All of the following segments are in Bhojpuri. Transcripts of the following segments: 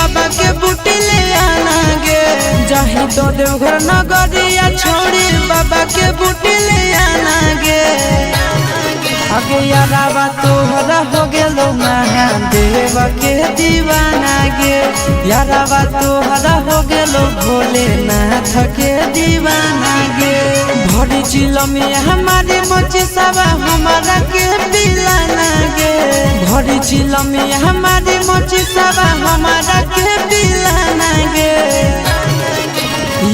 बाबा के बूटी ले आना गे। जाही तो देवघर नगरिया छोड़ी बाबा के बूटी ले आना गे। आगे यारावा तोहरा हो गेलो महादेव के दीवाना गे। यारावा तोहरा हो गेलो भोलेनाथ के दीवाना गे। भरी चिलमिया हमारी मोची सवा हमारा के पिलाना गे। भरी चिलमिया हमारी मोची सवा हमारा के पिलाना गे।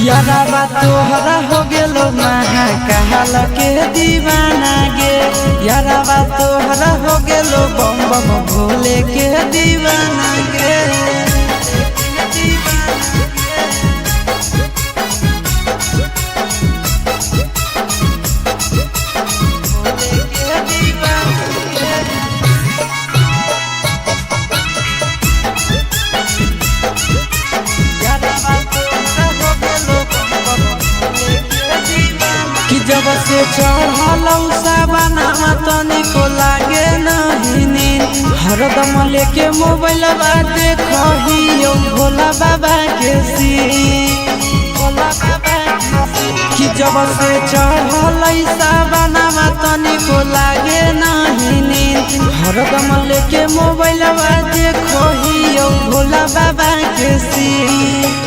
यारावा तोहरा हो गेलो महाकाल के दीवाना गे। यारावा तोहरा हो गेलो बम बम भोले के दीवाना गे। जब से चढ़लौ सावनवा तनिको लागे नहीं नींद। हरदम लेके मोबाइल देखहियो भोला बाबा के सीन। कि जब से चढ़लै सावनवा तनिको लागे नहीं नींद। हरदम लेके मोबाइल देखहियो भोला बाबा के सीन।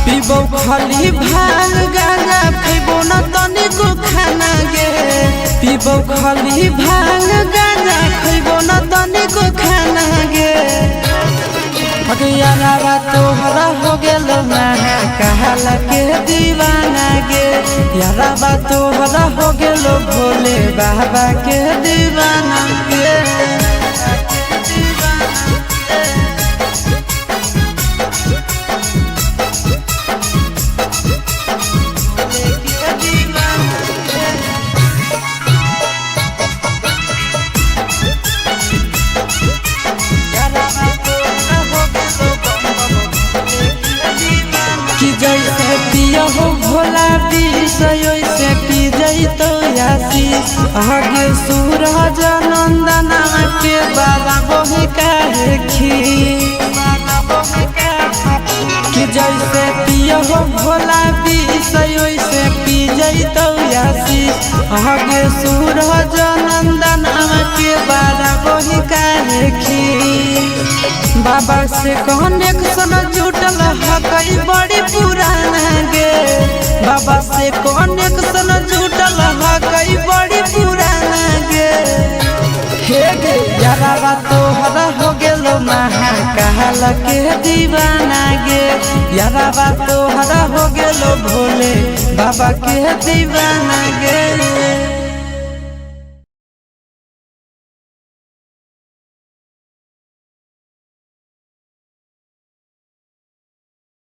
पीबो खाली भांग गांजा खइबो न तनिको खाना गे। पीबो खाली भांग गांजा खइबो न तनिको खाना गे। अगे यारावा तोहरा हो गेलो महाकाल के दीवाना गे। यारावा तोहरा हो गेलो भोले बाबा के दीवाना गे। जैसे पिया हो भोला वैसे पी जैतो आशीष। आगे सूरज नंदना के बाबा बही काहे खीर। कि जैसे पिया हो भोला वैसे पी जैतो आशीष। आगे सूरज नंदना के बाबा बही काहे खीर। बाबा से कनेक्शन जुटल हकई बड़ी पुराना गे। बाबा से कनेक्शन जुटल हकई बड़ी पुराना गे। हे गे यारावा तोहरा हो गेलो महाकाल के दीवाना गे। यारावा तोहरा हो गेलो भोले बाबा के दीवाना गे।